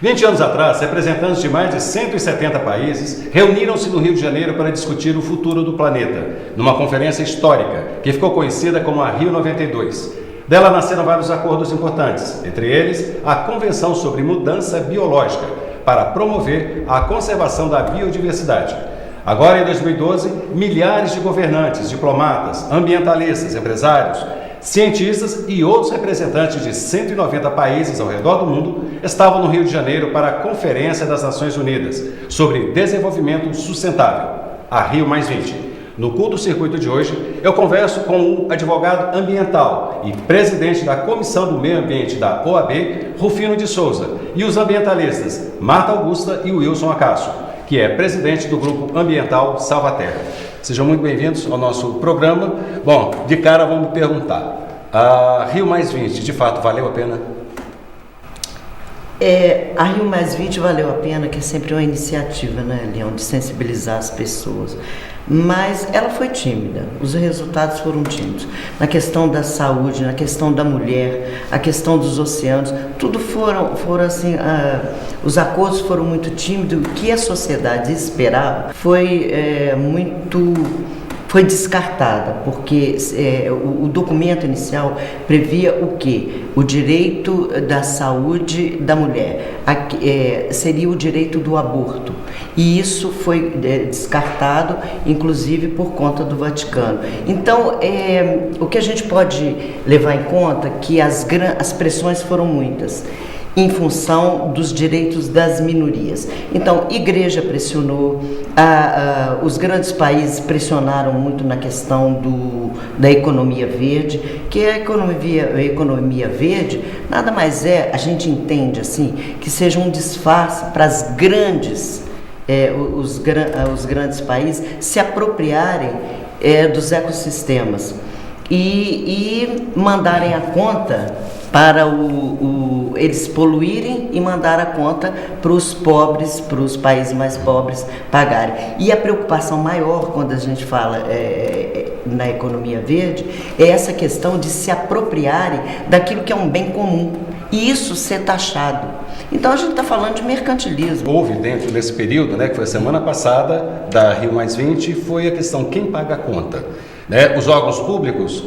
20 anos atrás, representantes de mais de 170 países reuniram-se no Rio de Janeiro para discutir o futuro do planeta, numa conferência histórica que ficou conhecida como a Rio 92. Dela nasceram vários acordos importantes, entre eles a Convenção sobre Mudança Biológica, para promover a conservação da biodiversidade. Agora, em 2012, milhares de governantes, diplomatas, ambientalistas, empresários, cientistas e outros representantes de 190 países ao redor do mundo estavam no Rio de Janeiro para a Conferência das Nações Unidas sobre Desenvolvimento Sustentável, a Rio+20. No Culto Circuito de hoje, eu converso com o advogado ambiental e presidente da Comissão do Meio Ambiente da OAB, Rufino de Souza, e os ambientalistas Marta Augusta e Wilson Acácio, que é presidente do Grupo Ambiental Salva Terra. Sejam muito bem-vindos ao nosso programa. Bom, de cara vamos perguntar, a Rio+20 de fato valeu a pena? A Rio+20 valeu a pena, que é sempre uma iniciativa, né, Leão, de sensibilizar as pessoas. Mas ela foi tímida, os resultados foram tímidos. Na questão da saúde, na questão da mulher, a questão dos oceanos, tudo foram assim, os acordos foram muito tímidos. O que a sociedade esperava foi descartada, porque o documento inicial previa o quê? O direito da saúde da mulher, seria o direito do aborto, e isso foi descartado, inclusive por conta do Vaticano. Então, o que a gente pode levar em conta é que as pressões foram muitas, em função dos direitos das minorias. Então, igreja pressionou, os grandes países pressionaram muito na questão da economia verde, que a economia verde nada mais a gente entende assim, que seja um disfarce para as os grandes países se apropriarem dos ecossistemas e mandarem a conta para eles poluírem e mandar a conta para os pobres, para os países mais pobres pagarem. E a preocupação maior quando a gente fala na economia verde é essa questão de se apropriarem daquilo que é um bem comum e isso ser taxado. Então a gente está falando de mercantilismo. Houve dentro desse período, né, que foi a semana passada da Rio+20, foi a questão quem paga a conta, né? Os órgãos públicos,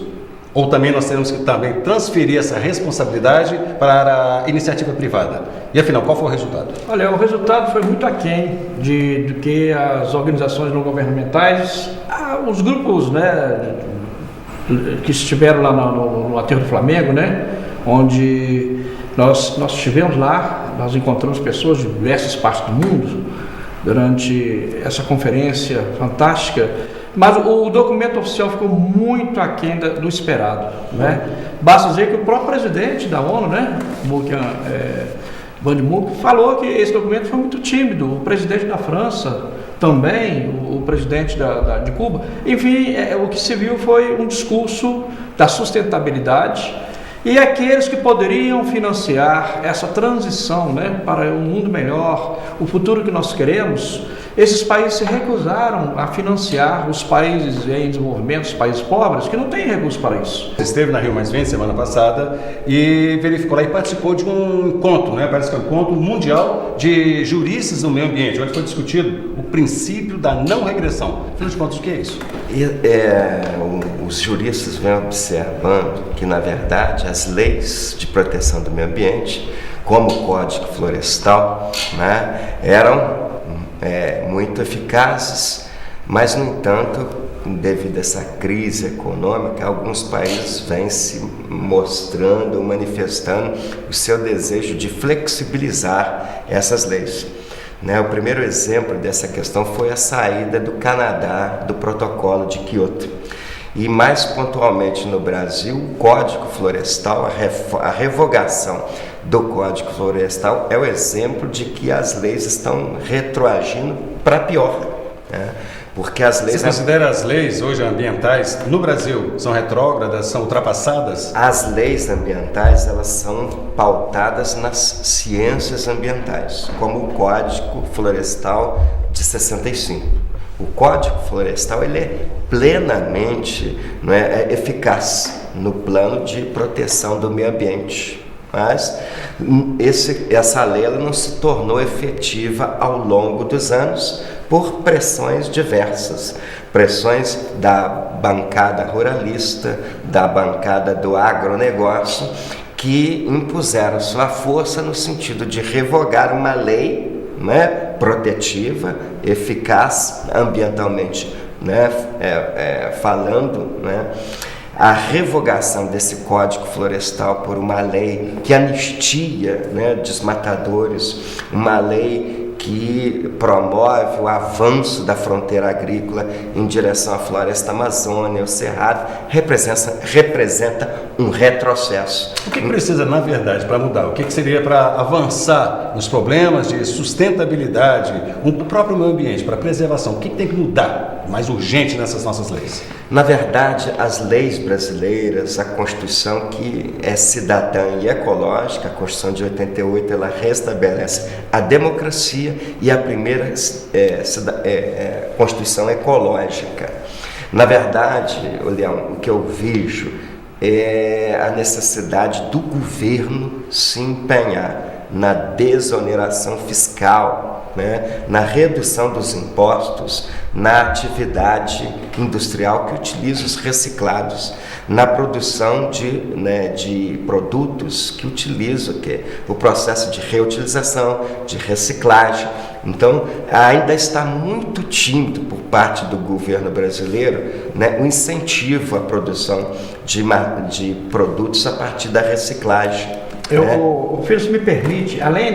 ou também nós temos que também transferir essa responsabilidade para a iniciativa privada? E afinal, qual foi o resultado? Olha, o resultado foi muito aquém do que as organizações não governamentais, os grupos, né, que estiveram lá no Aterro do Flamengo, né, onde nós estivemos lá, nós encontramos pessoas de diversas partes do mundo durante essa conferência fantástica. Mas o documento oficial ficou muito aquém do esperado, né? Basta dizer que o próprio presidente da ONU, né, Ban Ki-moon, falou que esse documento foi muito tímido. O presidente da França também, o presidente de Cuba. Enfim, o que se viu foi um discurso da sustentabilidade e aqueles que poderiam financiar essa transição, né, para um mundo melhor, o futuro que nós queremos. Esses países se recusaram a financiar os países em desenvolvimento, os países pobres, que não têm recursos para isso. Você esteve na Rio+20 semana passada e verificou lá e participou de um encontro, né? Parece que é um encontro mundial de juristas no meio ambiente, onde foi discutido o princípio da não regressão. Afinal de contas, o que é isso? Os juristas vêm observando que, na verdade, as leis de proteção do meio ambiente, como o Código Florestal, né, eram muito eficazes, mas, no entanto, devido a essa crise econômica, alguns países vêm se mostrando, manifestando o seu desejo de flexibilizar essas leis. O primeiro exemplo dessa questão foi a saída do Canadá do Protocolo de Kyoto. E mais pontualmente no Brasil, o Código Florestal, a revogação do Código Florestal é o exemplo de que as leis estão retroagindo para pior, né? Porque as leis... Você considera as leis hoje ambientais no Brasil são retrógradas, são ultrapassadas? As leis ambientais, elas são pautadas nas ciências ambientais, como o Código Florestal de 65. O Código Florestal ele é plenamente eficaz no plano de proteção do meio ambiente. Mas essa lei ela não se tornou efetiva ao longo dos anos por pressões diversas. Pressões da bancada ruralista, da bancada do agronegócio, que impuseram sua força no sentido de revogar uma lei, né, protetiva, eficaz ambientalmente, né, falando, né, a revogação desse Código Florestal por uma lei que anistia, né, desmatadores, uma lei que promove o avanço da fronteira agrícola em direção à floresta amazônica, ao cerrado, representa um retrocesso. O que precisa, na verdade, para mudar? O que seria para avançar nos problemas de sustentabilidade, o próprio meio ambiente, para a preservação? O que tem que mudar mais urgente nessas nossas leis? Na verdade, as leis brasileiras, a Constituição que é cidadã e ecológica, a Constituição de 88, ela restabelece a democracia e a primeira Constituição ecológica. Na verdade, Leão, o que eu vejo é a necessidade do governo se empenhar na desoneração fiscal, né, na redução dos impostos, na atividade industrial que utiliza os reciclados, na produção de produtos que utilizam o processo de reutilização, de reciclagem. Então, ainda está muito tímido por parte do governo brasileiro, né, o incentivo à produção de produtos a partir da reciclagem. O Filho, se me permite, além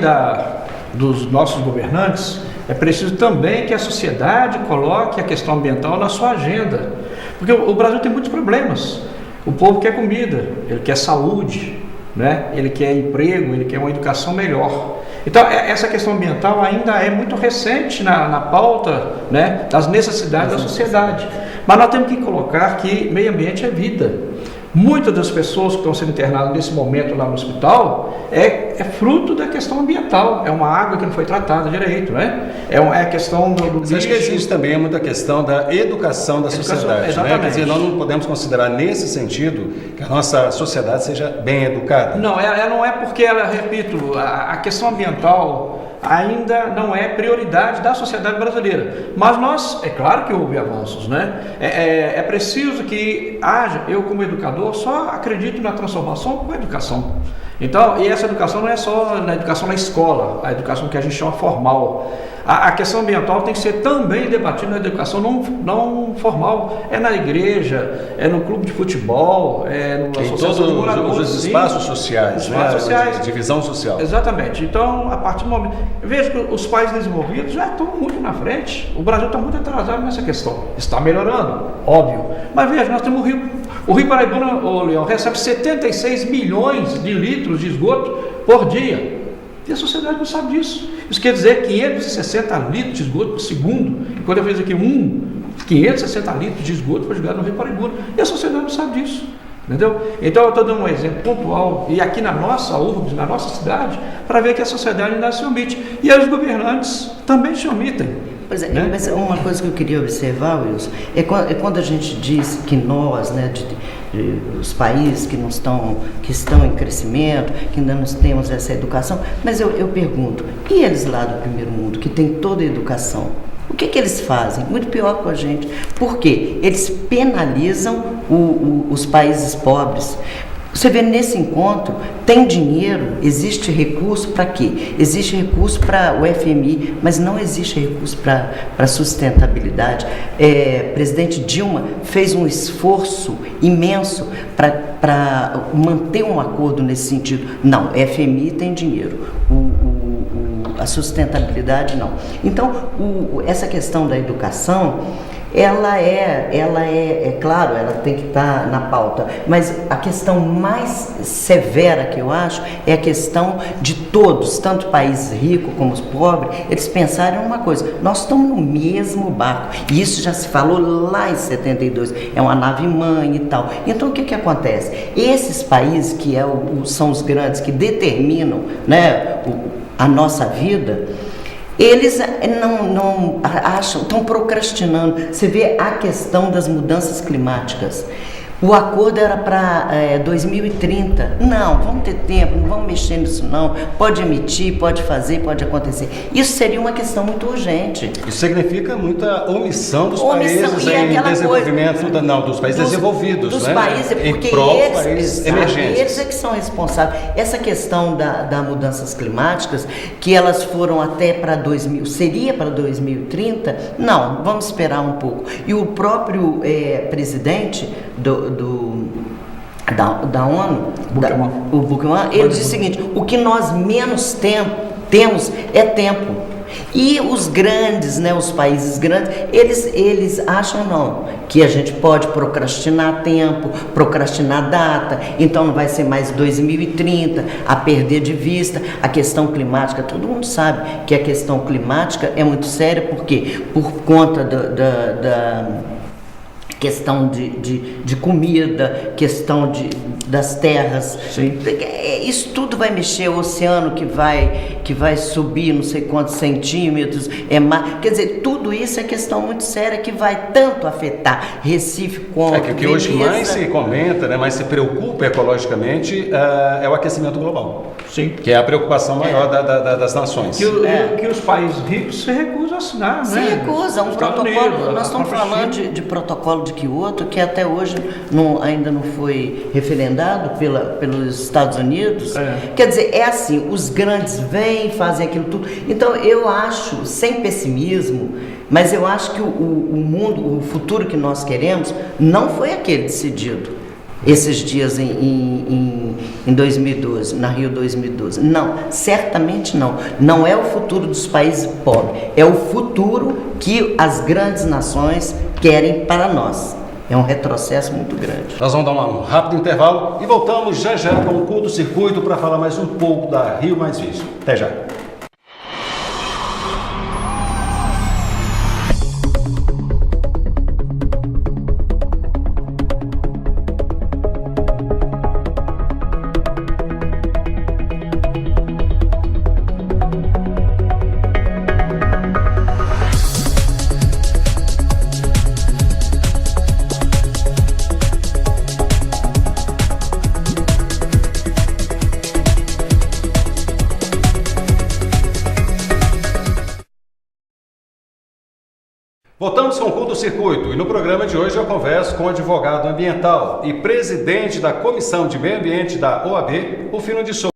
dos nossos governantes, é preciso também que a sociedade coloque a questão ambiental na sua agenda, porque o Brasil tem muitos problemas. O povo quer comida, ele quer saúde, né? Ele quer emprego, ele quer uma educação melhor. Então, essa questão ambiental ainda é muito recente na pauta, né, das necessidades da sociedade. Mas nós temos que colocar que meio ambiente é vida. Muitas das pessoas que estão sendo internadas nesse momento lá no hospital é fruto da questão ambiental. É uma água que não foi tratada direito, né? É a questão do lixo. Acho que existe também muita questão da educação da sociedade. Exatamente. Né? Quer dizer, nós não podemos considerar nesse sentido que a nossa sociedade seja bem educada. Não, ela não é porque, repito, a questão ambiental ainda não é prioridade da sociedade brasileira. Mas é claro que houve avanços, né? É preciso que haja, eu como educador só acredito na transformação com a educação. Então, e essa educação não é só na educação na escola, a educação que a gente chama formal. A questão ambiental tem que ser também debatida na educação não formal. É na igreja, é no clube de futebol, é na associação de moradores. Os espaços sociais, divisão social. Exatamente. Então, a partir do momento... Veja que os países desenvolvidos já estão muito na frente. O Brasil está muito atrasado nessa questão. Está melhorando, óbvio. Mas veja, nós temos o Rio. O Rio Paraibuna, o Leão, recebe 76 milhões de litros de esgoto por dia. E a sociedade não sabe disso. Isso quer dizer 560 litros de esgoto por segundo. E quando eu fiz aqui 560 litros de esgoto foi jogado no Rio Paraibuna. E a sociedade não sabe disso. Entendeu? Então eu estou dando um exemplo pontual, e aqui na nossa urbs, na nossa cidade, para ver que a sociedade ainda se omite. E os governantes também se omitem. Pois é, né? Mas uma coisa que eu queria observar, Wilson, é quando a gente diz que nós, né, os países que estão em crescimento, que ainda não temos essa educação, mas eu pergunto, e eles lá do primeiro mundo, que tem toda a educação, o que eles fazem? Muito pior com a gente. Por quê? Eles penalizam os países pobres. Você vê nesse encontro, tem dinheiro, existe recurso para quê? Existe recurso para o FMI, mas não existe recurso para sustentabilidade. Presidente Dilma fez um esforço imenso para manter um acordo nesse sentido. Não, FMI tem dinheiro, a sustentabilidade não. Então, essa questão da educação, ela é claro, ela tem que estar na pauta, mas a questão mais severa que eu acho é a questão de todos, tanto países ricos como os pobres, eles pensarem uma coisa: nós estamos no mesmo barco, e isso já se falou lá em 72, é uma nave mãe e tal. Então o que acontece? Esses países que são os grandes, que determinam, né, a nossa vida, eles não acham, estão procrastinando. Você vê a questão das mudanças climáticas. O acordo era para 2030. Não, vamos ter tempo, não vamos mexer nisso não. Pode emitir, pode fazer, pode acontecer. Isso seria uma questão muito urgente. Isso significa muita omissão dos países em desenvolvimento, dos países desenvolvidos, dos né? países, porque países emergentes. Eles é que são responsáveis. Essa questão das mudanças climáticas, que elas foram até para 2000, seria para 2030? Não, vamos esperar um pouco. E o próprio presidente da ONU, o Buchanan, ele disse o seguinte: o que nós menos temos é tempo. E os grandes, né, os países grandes, eles acham não, que a gente pode procrastinar tempo, procrastinar data, então não vai ser mais 2030, a perder de vista a questão climática. Todo mundo sabe que a questão climática é muito séria, porque por conta da questão de comida, questão das terras. Sim. Isso tudo vai mexer, o oceano que vai subir não sei quantos centímetros, quer dizer, tudo isso é questão muito séria que vai tanto afetar Recife quanto que o que hoje mais se comenta, né, mais se preocupa ecologicamente é o aquecimento global. Sim. Que é a preocupação maior das nações. Que os países ricos se recusam a assinar, se recusam. Um protocolo, nós estamos falando de protocolo de Kyoto, que até hoje ainda não foi referendado pelos Estados Unidos. Quer dizer, é assim, os grandes vêm, fazem aquilo tudo. Então, eu acho, sem pessimismo, mas eu acho que o mundo, o futuro que nós queremos, não foi aquele decidido esses dias em 2012, na Rio 2012. Não, certamente não. Não é o futuro dos países pobres, é o futuro que as grandes nações querem para nós. É um retrocesso muito grande. Nós vamos dar um rápido intervalo e voltamos já com o Curto Circuito para falar mais um pouco da Rio Mais Vídeo. Até já. Voltamos com o Curto Circuito e no programa de hoje eu converso com o advogado ambiental e presidente da Comissão de Meio Ambiente da OAB, Rufino de Souza,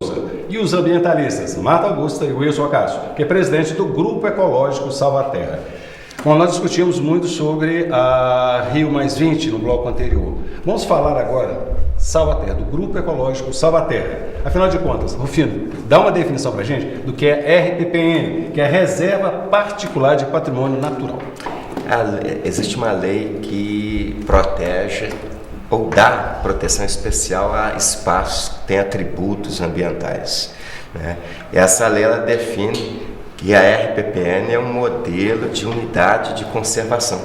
e os ambientalistas Marta Augusta e Wilson Ocasio, que é presidente do Grupo Ecológico Salvaterra. Bom, nós discutimos muito sobre a Rio Mais 20 no bloco anterior. Vamos falar agora Salvaterra, do Grupo Ecológico Salvaterra. Afinal de contas, Rufino, dá uma definição para a gente do que é RPPN, que é Reserva Particular de Patrimônio Natural. Existe uma lei que protege ou dá proteção especial a espaços que têm atributos ambientais, né? E essa lei ela define que a RPPN é um modelo de unidade de conservação,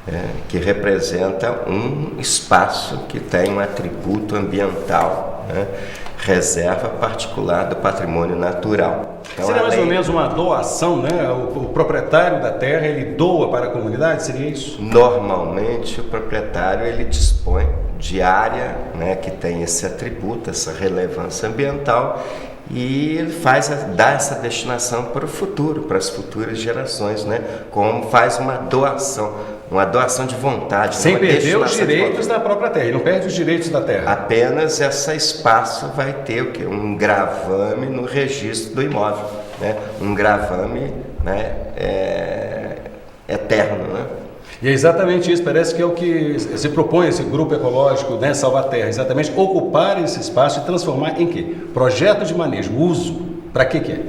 né, que representa um espaço que tem um atributo ambiental, né, reserva particular do patrimônio natural. Então, seria mais ou menos uma doação, né? O proprietário da terra, ele doa para a comunidade, seria isso? Normalmente o proprietário ele dispõe de área, né, que tem esse atributo, essa relevância ambiental, e ele dá essa destinação para o futuro, para as futuras gerações, né? Como faz uma doação de vontade. Sem perder os direitos da própria terra, ele não perde os direitos da terra. Apenas esse espaço vai ter o quê? Um gravame no registro do imóvel, né? Um gravame, né, eterno, né? E é exatamente isso, parece que é o que se propõe esse grupo ecológico, né, Salvaterra, exatamente ocupar esse espaço e transformar em quê? Projeto de manejo, uso, para que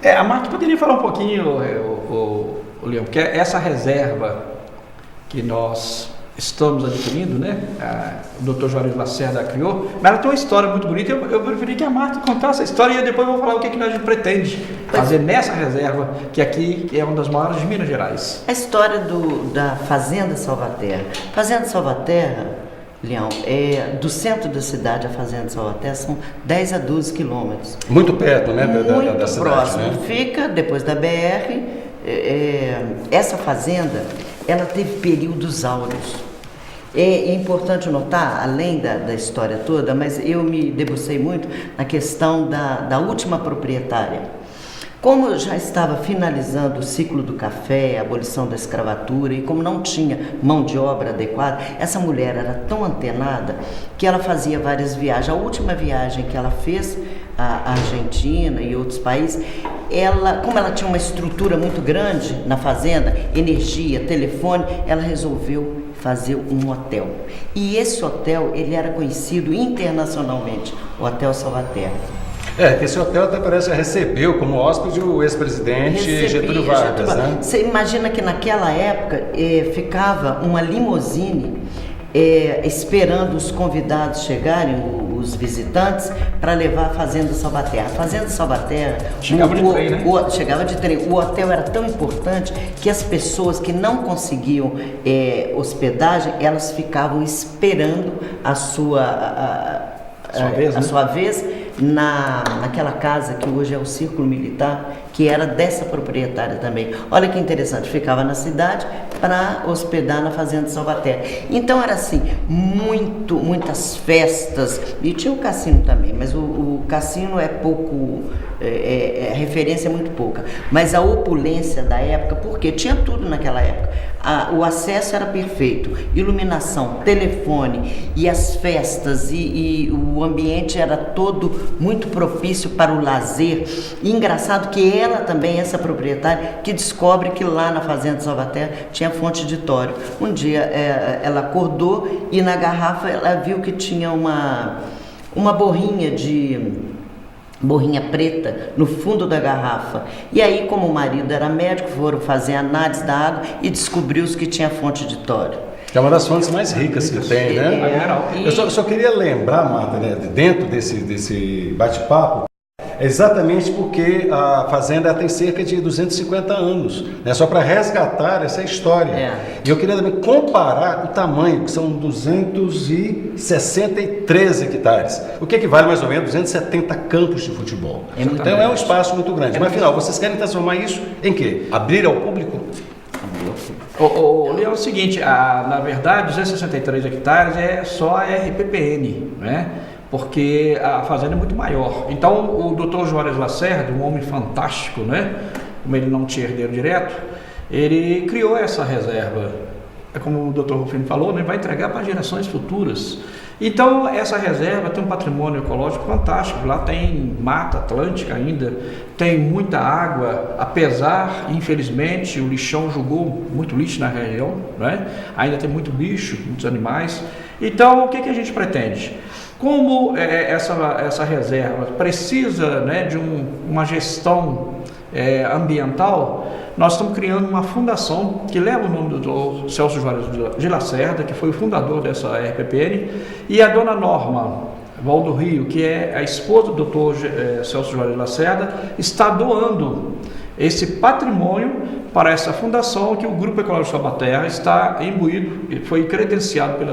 é? A Marta poderia falar um pouquinho, o Leão, porque essa reserva que nós estamos adquirindo, né? O Dr. Juarez Lacerda criou, mas ela tem uma história muito bonita. Eu preferi que a Marta contasse a história e depois eu vou falar o que nós pretende fazer nessa reserva, que aqui é uma das maiores de Minas Gerais. A história da Fazenda Salvaterra. Fazenda Salvaterra, Leão, do centro da cidade, a Fazenda Salvaterra, são 10 a 12 quilômetros. Muito perto, né? Muito da cidade, próximo. Né? Fica depois da BR. Essa fazenda, ela teve períodos áureos. É importante notar, além da história toda, mas eu me debrucei muito na questão da última proprietária. Como já estava finalizando o ciclo do café, a abolição da escravatura, e como não tinha mão de obra adequada, essa mulher era tão antenada que ela fazia várias viagens. A última viagem que ela fez à Argentina e outros países, como ela tinha uma estrutura muito grande na fazenda, energia, telefone, ela resolveu fazer um hotel. E esse hotel, ele era conhecido internacionalmente, o Hotel Salvaterra. Que esse hotel até parece que recebeu como hóspede o ex-presidente Getúlio Vargas, né? Você imagina que naquela época ficava uma limusine esperando os convidados chegarem, os visitantes, para levar a Fazenda Salvaterra. A Fazenda Salvaterra chegava de trem, né? Chegava de trem. O hotel era tão importante que as pessoas que não conseguiam hospedagem, elas ficavam esperando a sua vez naquela casa que hoje é o Círculo Militar, que era dessa proprietária também. Olha que interessante, ficava na cidade para hospedar na Fazenda Salvaterra. Então era assim, muitas festas, e tinha o cassino também, mas o cassino é pouco, a referência é muito pouca, mas a opulência da época, porque tinha tudo naquela época. O acesso era perfeito, iluminação, telefone, e as festas, e o ambiente era todo muito propício para o lazer. E engraçado que ela também, essa proprietária, que descobre que lá na Fazenda Salvaterra tinha fonte de tório. Um dia ela acordou e na garrafa ela viu que tinha uma borrinha preta no fundo da garrafa. E aí, como o marido era médico, foram fazer análise da água e descobriu-se que tinha fonte de tório. Que é uma das fontes mais ricas que tem, né? Eu só queria lembrar, Marta, né, dentro desse bate-papo, exatamente porque a fazenda tem cerca de 250 anos, né, só para resgatar essa história. E eu queria também comparar o tamanho, que são 263 hectares, o que equivale mais ou menos a 270 campos de futebol. Então é um espaço muito grande. Mas afinal, vocês querem transformar isso em quê? Abrir ao público? Leão, é o seguinte, na verdade, 263 hectares é só a RPPN, né? Porque a fazenda é muito maior. Então, o Dr. Juarez Lacerda, um homem fantástico, né? Como ele não tinha herdeiro direto, ele criou essa reserva. É como o Dr. Rufino falou, né? Vai entregar para gerações futuras. Então, essa reserva tem um patrimônio ecológico fantástico. Lá tem mata atlântica ainda, tem muita água, apesar, infelizmente, o lixão jogou muito lixo na região, né? Ainda tem muito bicho, muitos animais. Então, o que a gente pretende? Como essa reserva precisa, né, de uma gestão ambiental, nós estamos criando uma fundação que leva o nome do Dr. Celso Juarez de Lacerda, que foi o fundador dessa RPPN, e a dona Norma Valdo Rio, que é a esposa do Dr. Celso Juarez de Lacerda, está doando esse patrimônio para essa fundação que o Grupo Ecológico Salvaterra está imbuído, foi credenciado pela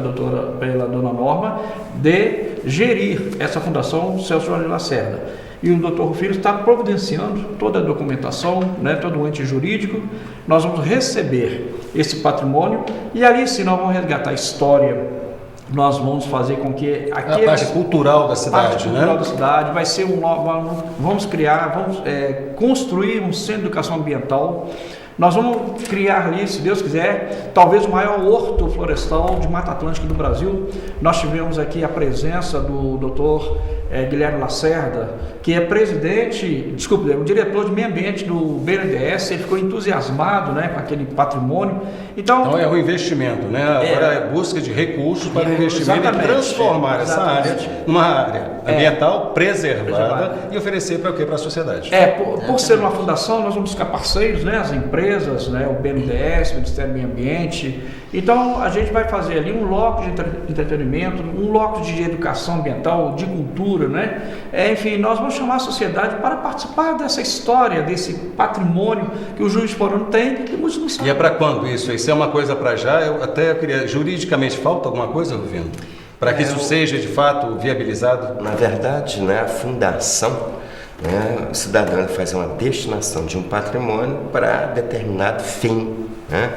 dona Norma, de gerir essa fundação Celso Juarez de Lacerda. E o Dr. Rufino está providenciando toda a documentação, né, todo o ente jurídico. Nós vamos receber esse patrimônio e ali sim nós vamos resgatar a história. Nós vamos fazer com que a parte cultural da cidade, da cidade vai ser vamos construir um centro de educação ambiental. Nós vamos criar ali, se Deus quiser, talvez o maior horto florestal de Mata Atlântica do Brasil. Nós tivemos aqui a presença do Dr. Guilherme Lacerda, que é o diretor de meio ambiente do BNDES. Ele ficou entusiasmado, né, com aquele patrimônio. Então é o investimento, né? Agora é busca de recursos para o investimento e transformar essa área numa área ambiental preservada e oferecer para o quê? Para a sociedade. Por ser uma fundação, nós vamos buscar parceiros, né? As empresas, né? O BNDES, o Ministério do Meio Ambiente. Então a gente vai fazer ali um bloco de entretenimento, um bloco de educação ambiental, de cultura, né? Enfim, nós vamos chamar a sociedade para participar dessa história, desse patrimônio que o Juiz de Fora tem e muitos não sabem. E é para quando isso? Isso é uma coisa para já? Eu queria, juridicamente, falta alguma coisa, Rufino? Para que isso seja de fato viabilizado? Na verdade, né, a fundação, né, o cidadão faz uma destinação de um patrimônio para determinado fim, né?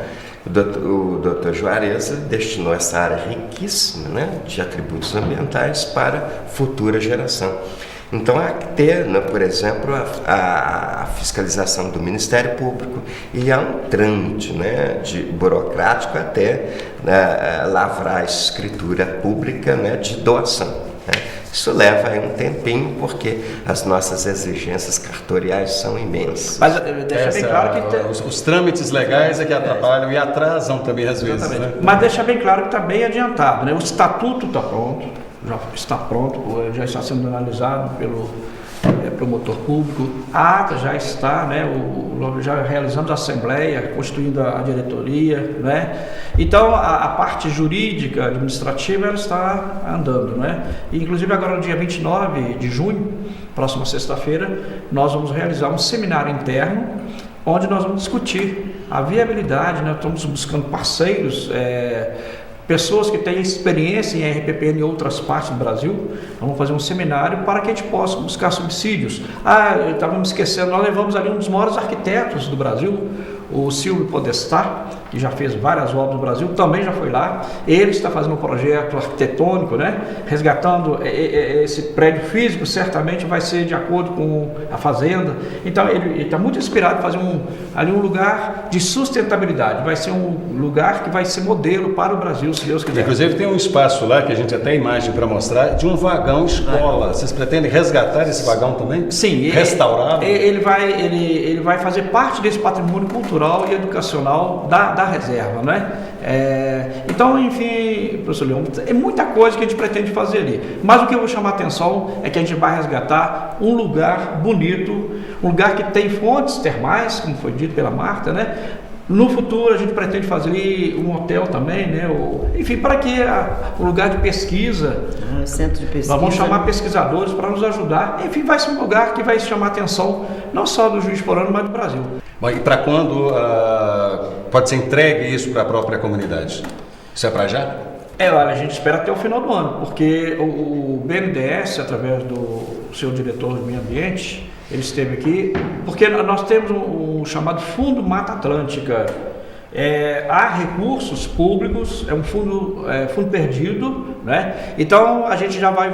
o Dr. Juarez destinou essa área riquíssima, né, de atributos ambientais para futura geração. Então, há que ter, né, por exemplo, a fiscalização do Ministério Público, e há um trâmite, né, burocrático até, né, lavrar a escritura pública, né, de doação. Né. Isso leva aí um tempinho, porque as nossas exigências cartoriais são imensas. Mas deixa bem claro que os trâmites legais é que atrapalham e atrasam também às vezes. Né? Mas deixa bem claro que está bem adiantado, né? O estatuto está pronto, já está pronto, já está sendo analisado pelo promotor público, a ata já está, né? Já realizamos a assembleia, constituindo a diretoria, né? Então a parte jurídica, administrativa, ela está andando, né? E, inclusive agora no dia 29 de junho, próxima sexta-feira, nós vamos realizar um seminário interno, onde nós vamos discutir a viabilidade, né? Estamos buscando parceiros, pessoas que têm experiência em RPPN em outras partes do Brasil. Vamos fazer um seminário para que a gente possa buscar subsídios. Eu estava me esquecendo, nós levamos ali um dos maiores arquitetos do Brasil, o Silvio Podestá, que já fez várias obras no Brasil, também já foi lá. Ele está fazendo um projeto arquitetônico, né? Resgatando esse prédio físico, certamente vai ser de acordo com a fazenda. Então ele está muito inspirado em fazer ali um lugar de sustentabilidade. Vai ser um lugar que vai ser modelo para o Brasil, se Deus quiser. Inclusive tem um espaço lá, que a gente até tem imagem para mostrar, de um vagão escola. Vocês pretendem resgatar esse vagão também? Sim. Restaurá-lo? Ele vai fazer parte desse patrimônio cultural e educacional da reserva, né? Então, enfim, professor Leão, é muita coisa que a gente pretende fazer ali. Mas o que eu vou chamar a atenção é que a gente vai resgatar um lugar bonito, um lugar que tem fontes termais, como foi dito pela Marta, né? No futuro a gente pretende fazer ali um hotel também, né? Enfim, para que o lugar de pesquisa, centro de pesquisa, nós vamos chamar pesquisadores para nos ajudar. Enfim, vai ser um lugar que vai chamar a atenção não só do Juiz de Fora, mas do Brasil. Bom, e para quando pode ser entregue isso para a própria comunidade? Isso é para já? Olha, a gente espera até o final do ano, porque o BNDES, através do seu diretor do meio ambiente, ele esteve aqui, porque nós temos um chamado Fundo Mata Atlântica. Há recursos públicos, é um fundo perdido, né? Então a gente já vai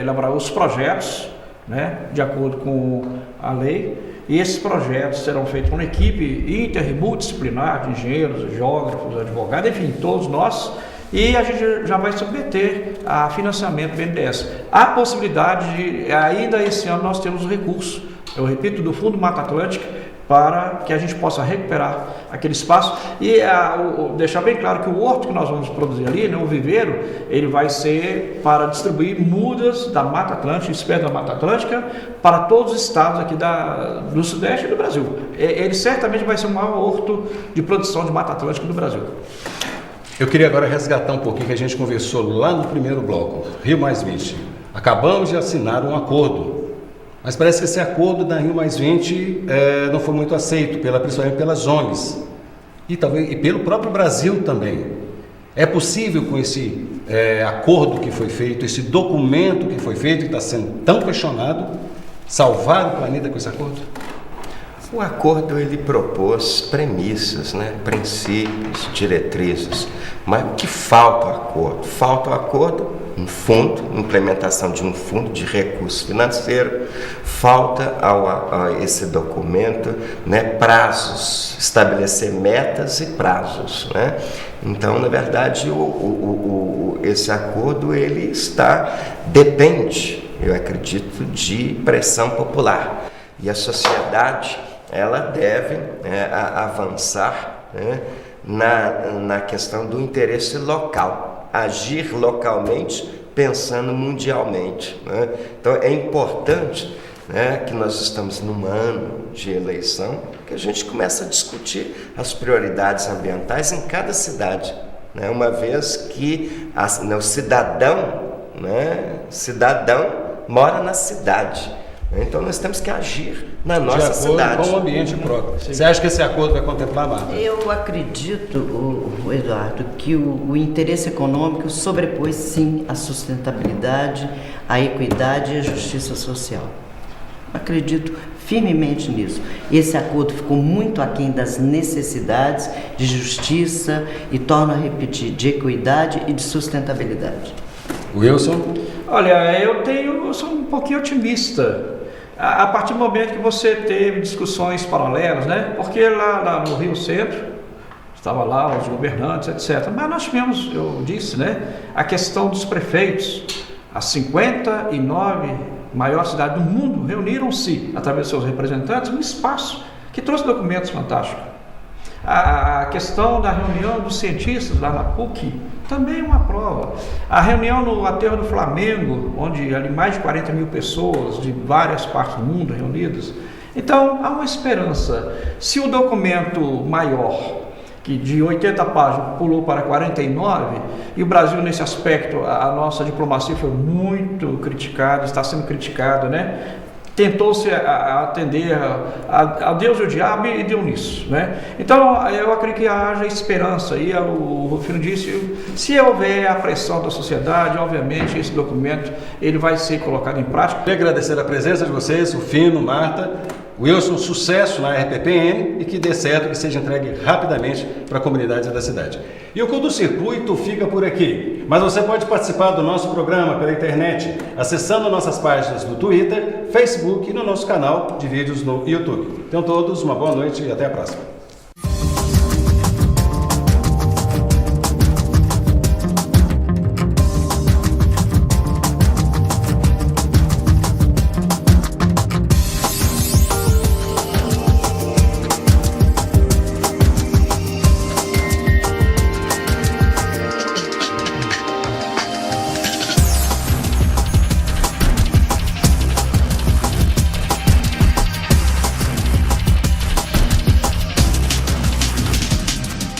elaborar os projetos, né, de acordo com a lei, e esses projetos serão feitos por uma equipe inter e multidisciplinar de engenheiros, geógrafos, advogados, enfim, todos nós, e a gente já vai submeter a financiamento do BNDES. Há possibilidade de, ainda esse ano, nós temos o recurso, eu repito, do Fundo Mata Atlântica, para que a gente possa recuperar aquele espaço e deixar bem claro que o horto que nós vamos produzir ali, né, o viveiro, ele vai ser para distribuir mudas da Mata Atlântica, espécies da Mata Atlântica, para todos os estados aqui do Sudeste e do Brasil. Ele certamente vai ser o maior horto de produção de Mata Atlântica do Brasil. Eu queria agora resgatar um pouquinho que a gente conversou lá no primeiro bloco, Rio+20. Acabamos de assinar um acordo, mas parece que esse acordo da Rio+20 não foi muito aceito, principalmente pelas ONGs e pelo próprio Brasil também. É possível, com esse acordo que foi feito, esse documento que foi feito, que está sendo tão questionado, salvar o planeta com esse acordo? O acordo ele propôs premissas, né, princípios, diretrizes, mas o que falta ao acordo? Falta ao acordo um fundo, implementação de um fundo de recurso financeiro, falta a esse documento, né, prazos, estabelecer metas e prazos, né? Então, na verdade, esse acordo ele depende, eu acredito, de pressão popular, e a sociedade ela deve avançar, né, na questão do interesse local, agir localmente pensando mundialmente, né? Então é importante, né, que nós estamos num ano de eleição, que a gente começa a discutir as prioridades ambientais em cada cidade, né? Uma vez que o cidadão mora na cidade. Então nós temos que agir na nossa cidade. Com o ambiente próprio. Sim. Você acha que esse acordo vai contemplar, Marta? Eu acredito, Eduardo, que o interesse econômico sobrepôs sim a sustentabilidade, a equidade e a justiça social. Acredito firmemente nisso. Esse acordo ficou muito aquém das necessidades de justiça e, torno a repetir, de equidade e de sustentabilidade. Wilson? Olha, eu sou um pouquinho otimista. A partir do momento que você teve discussões paralelas, né? Porque lá no Rio Centro, estava lá os governantes, etc. Mas nós tivemos, eu disse, né? A questão dos prefeitos. As 59 maiores cidades do mundo reuniram-se, através de seus representantes, num espaço que trouxe documentos fantásticos. A questão da reunião dos cientistas lá na PUC também é uma prova. A reunião no Aterro do Flamengo, onde ali mais de 40 mil pessoas de várias partes do mundo reunidas. Então, há uma esperança. Se o documento maior, que de 80 páginas pulou para 49, e o Brasil nesse aspecto, a nossa diplomacia foi muito criticada, está sendo criticada, né? Tentou-se atender a Deus e o diabo e deu nisso, né? Então, eu acredito que haja esperança, e o Rufino disse, se houver a pressão da sociedade, obviamente esse documento ele vai ser colocado em prática. Queria agradecer a presença de vocês, Rufino, Marta, Wilson, sucesso na RPPN e que dê certo, que seja entregue rapidamente para a comunidade da cidade. E o Culto Circuito fica por aqui, mas você pode participar do nosso programa pela internet, acessando nossas páginas no Twitter, Facebook e no nosso canal de vídeos no YouTube. Então todos, uma boa noite e até a próxima.